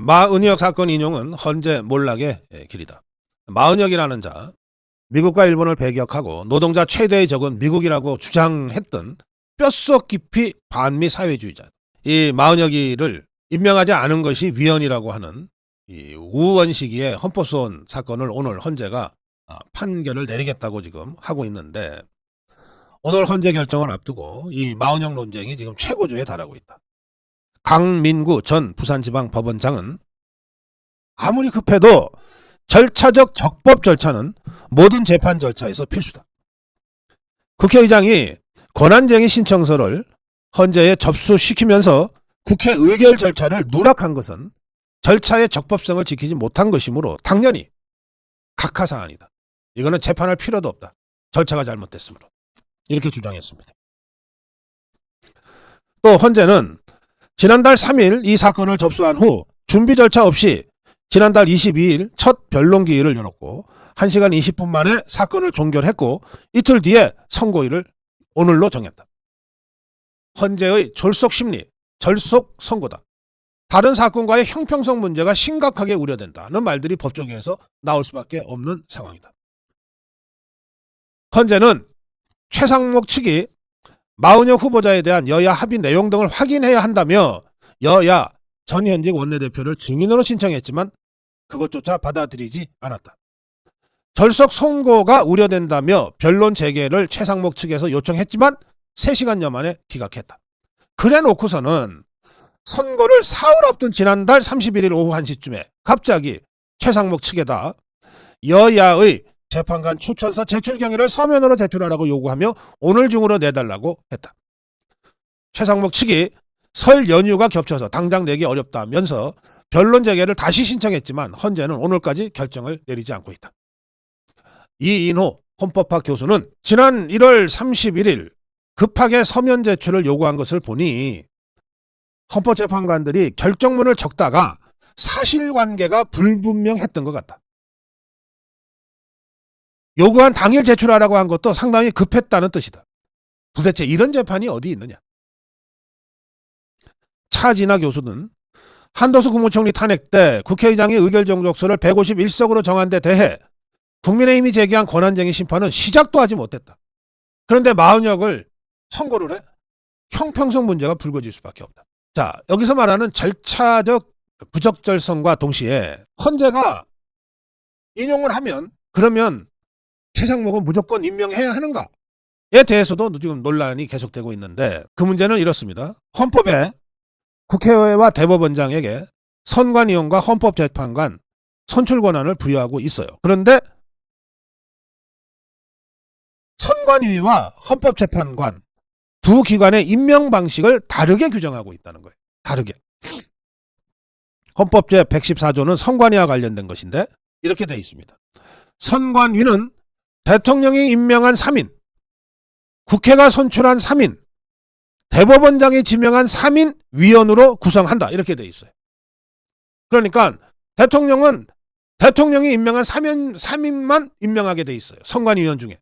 마은혁 사건 인용은 헌재 몰락의 길이다. 마은혁이라는 자, 미국과 일본을 배격하고 노동자 최대의 적은 미국이라고 주장했던 뼛속 깊이 반미 사회주의자. 이 마은혁이를 임명하지 않은 것이 위헌이라고 하는 이 우원식이의 헌법소원 사건을 오늘 헌재가 판결을 내리겠다고 지금 하고 있는데, 오늘 헌재 결정을 앞두고 이 마은혁 논쟁이 지금 최고조에 달하고 있다. 강민구 전 부산지방법원장은 아무리 급해도 절차적 적법 절차는 모든 재판 절차에서 필수다. 국회의장이 권한쟁의 신청서를 헌재에 접수시키면서 국회 의결 절차를 누락한 것은 절차의 적법성을 지키지 못한 것이므로 당연히 각하사안이다. 이거는 재판할 필요도 없다. 절차가 잘못됐으므로. 이렇게 주장했습니다. 또 헌재는 지난달 3일 이 사건을 접수한 후 준비 절차 없이 지난달 22일 첫 변론 기일을 열었고 1시간 20분 만에 사건을 종결했고 이틀 뒤에 선고일을 오늘로 정했다. 헌재의 졸속 심리, 절속 선고다. 다른 사건과의 형평성 문제가 심각하게 우려된다는 말들이 법조계에서 나올 수밖에 없는 상황이다. 헌재는 최상목 측이 마은혁 후보자에 대한 여야 합의 내용 등을 확인해야 한다며 여야 전현직 원내대표를 증인으로 신청했지만 그것조차 받아들이지 않았다. 절속 선고가 우려된다며 변론 재개를 최상목 측에서 요청했지만 3시간여 만에 기각했다. 그래 놓고서는 선고를 사흘 앞둔 지난달 31일 오후 1시쯤에 갑자기 최상목 측에다 여야의 재판관 추천서 제출 경위를 서면으로 제출하라고 요구하며 오늘 중으로 내달라고 했다. 최상목 측이 설 연휴가 겹쳐서 당장 내기 어렵다면서 변론 재개를 다시 신청했지만 헌재는 오늘까지 결정을 내리지 않고 있다. 이인호 헌법학 교수는 지난 1월 31일 급하게 서면 제출을 요구한 것을 보니 헌법재판관들이 결정문을 적다가 사실관계가 불분명했던 것 같다. 요구한 당일 제출하라고 한 것도 상당히 급했다는 뜻이다. 도대체 이런 재판이 어디 있느냐. 차진아 교수는 한도수 국무총리 탄핵 때 국회의장이 의결 정족수를 151석으로 정한 데 대해 국민의힘이 제기한 권한쟁의 심판은 시작도 하지 못했다. 그런데 마은혁을 선고를 해? 형평성 문제가 불거질 수밖에 없다. 자, 여기서 말하는 절차적 부적절성과 동시에 헌재가 인용을 하면 그러면 최상목은 무조건 임명해야 하는가에 대해서도 지금 논란이 계속되고 있는데, 그 문제는 이렇습니다. 헌법에 국회와 대법원장에게 선관위원과 헌법재판관 선출 권한을 부여하고 있어요. 그런데 선관위와 헌법재판관 두 기관의 임명 방식을 다르게 규정하고 있다는 거예요. 다르게. 헌법 제114조는 선관위와 관련된 것인데 이렇게 되어 있습니다. 선관위는 대통령이 임명한 3인, 국회가 선출한 3인, 대법원장이 지명한 3인 위원으로 구성한다. 이렇게 되어 있어요. 그러니까 대통령이 임명한 3인만 임명하게 되어 있어요. 선관위원 중에.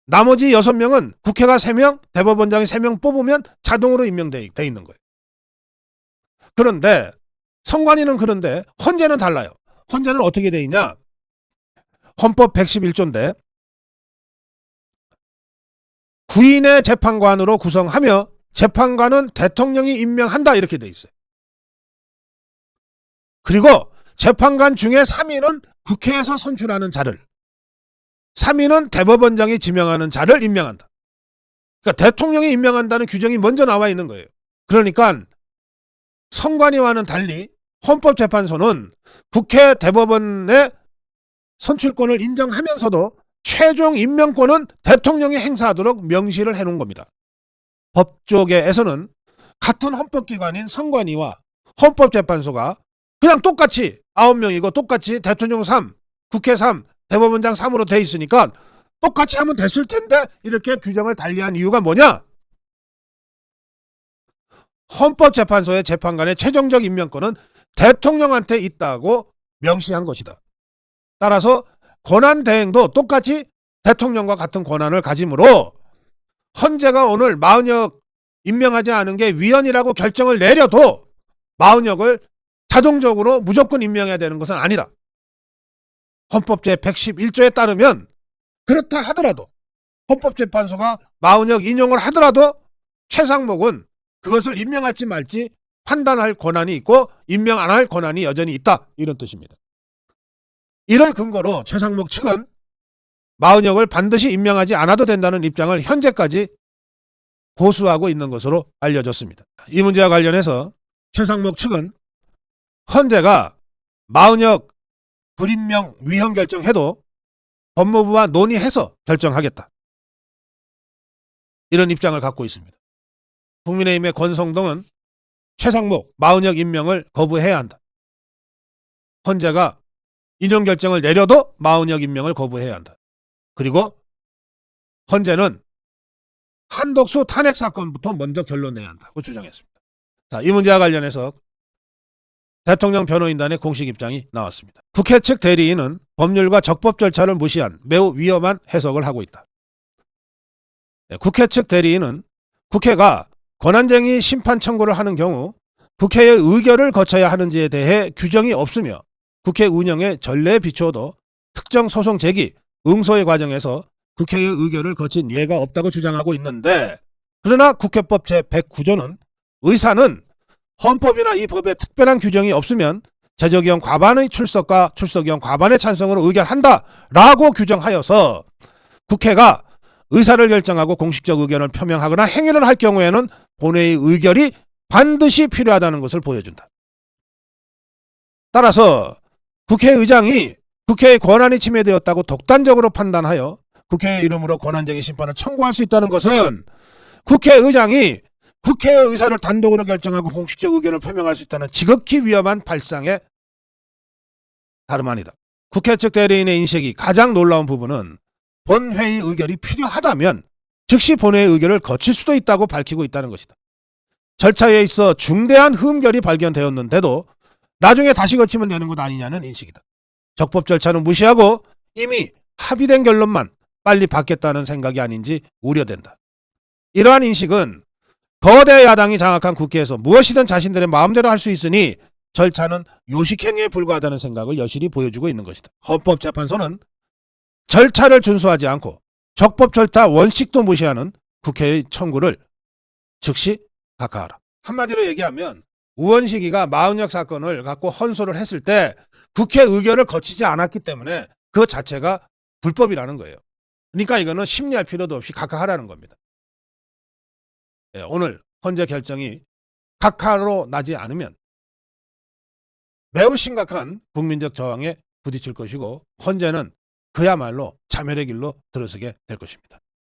나머지 6명은 국회가 3명, 대법원장이 3명 뽑으면 자동으로 임명되어 있는 거예요. 그런데 선관위는 그런데 헌재는 달라요. 헌재는 어떻게 되어 있냐? 헌법 111조인데 9인의 재판관으로 구성하며 재판관은 대통령이 임명한다. 이렇게 되어 있어요. 그리고 재판관 중에 3인은 국회에서 선출하는 자를, 3인은 대법원장이 지명하는 자를 임명한다. 그러니까 대통령이 임명한다는 규정이 먼저 나와 있는 거예요. 그러니까 선관위와는 달리 헌법재판소는 국회 대법원의 선출권을 인정하면서도 최종 임명권은 대통령이 행사하도록 명시를 해놓은 겁니다. 법조계에서는 같은 헌법기관인 선관위와 헌법재판소가 그냥 똑같이 9명이고 똑같이 대통령 3, 국회 3, 대법원장 3으로 돼 있으니까 똑같이 하면 됐을 텐데 이렇게 규정을 달리한 이유가 뭐냐? 헌법재판소의 재판관의 최종적 임명권은 대통령한테 있다고 명시한 것이다. 따라서 권한대행도 똑같이 대통령과 같은 권한을 가지므로 헌재가 오늘 마은혁 임명하지 않은 게 위헌이라고 결정을 내려도 마은혁을 자동적으로 무조건 임명해야 되는 것은 아니다. 헌법 제111조에 따르면 그렇다 하더라도 헌법재판소가 마은혁 인용을 하더라도 최상목은 그것을 임명할지 말지 판단할 권한이 있고 임명 안 할 권한이 여전히 있다. 이런 뜻입니다. 이를 근거로 최상목 측은 마은혁을 반드시 임명하지 않아도 된다는 입장을 현재까지 고수하고 있는 것으로 알려졌습니다. 이 문제와 관련해서 최상목 측은 헌재가 마은혁 불임명 위헌 결정해도 법무부와 논의해서 결정하겠다. 이런 입장을 갖고 있습니다. 국민의힘의 권성동은 최상목, 마은혁 임명을 거부해야 한다. 헌재가 인용 결정을 내려도 마은혁 임명을 거부해야 한다. 그리고 헌재는 한덕수 탄핵 사건부터 먼저 결론 내야 한다고 주장했습니다. 자, 이 문제와 관련해서 대통령 변호인단의 공식 입장이 나왔습니다. 국회 측 대리인은 법률과 적법 절차를 무시한 매우 위험한 해석을 하고 있다. 국회 측 대리인은 국회가 권한쟁의 심판 청구를 하는 경우 국회의 의결을 거쳐야 하는지에 대해 규정이 없으며 국회 운영의 전례에 비추어도 특정 소송 제기, 응소의 과정에서 국회의 의결을 거친 예가 없다고 주장하고 있는데, 그러나 국회법 제109조는 의사는 헌법이나 이 법에 특별한 규정이 없으면 제적의원 과반의 출석과 출석의원 과반의 찬성으로 의결한다라고 규정하여서 국회가 의사를 결정하고 공식적 의견을 표명하거나 행위를 할 경우에는 본회의 의결이 반드시 필요하다는 것을 보여준다. 따라서 국회의장이 국회의 권한이 침해되었다고 독단적으로 판단하여 국회의 이름으로 권한쟁의 심판을 청구할 수 있다는 것은 국회의장이 국회의 의사를 단독으로 결정하고 공식적 의견을 표명할 수 있다는 지극히 위험한 발상에 다름 아니다. 국회 측 대리인의 인식이 가장 놀라운 부분은 본회의 의결이 필요하다면 즉시 본회의 의결을 거칠 수도 있다고 밝히고 있다는 것이다. 절차에 있어 중대한 흠결이 발견되었는데도 나중에 다시 거치면 되는 것 아니냐는 인식이다. 적법 절차는 무시하고 이미 합의된 결론만 빨리 받겠다는 생각이 아닌지 우려된다. 이러한 인식은 거대 야당이 장악한 국회에서 무엇이든 자신들의 마음대로 할 수 있으니 절차는 요식행위에 불과하다는 생각을 여실히 보여주고 있는 것이다. 헌법재판소는 절차를 준수하지 않고 적법 절차 원칙도 무시하는 국회의 청구를 즉시 각하하라. 한마디로 얘기하면 우원식이가 마은혁 사건을 갖고 헌소를 했을 때 국회 의결을 거치지 않았기 때문에 그 자체가 불법이라는 거예요. 그러니까 이거는 심리할 필요도 없이 각하하라는 겁니다. 오늘 헌재 결정이 각하로 나지 않으면 매우 심각한 국민적 저항에 부딪힐 것이고 헌재는 그야말로 자멸의 길로 들어서게 될 것입니다.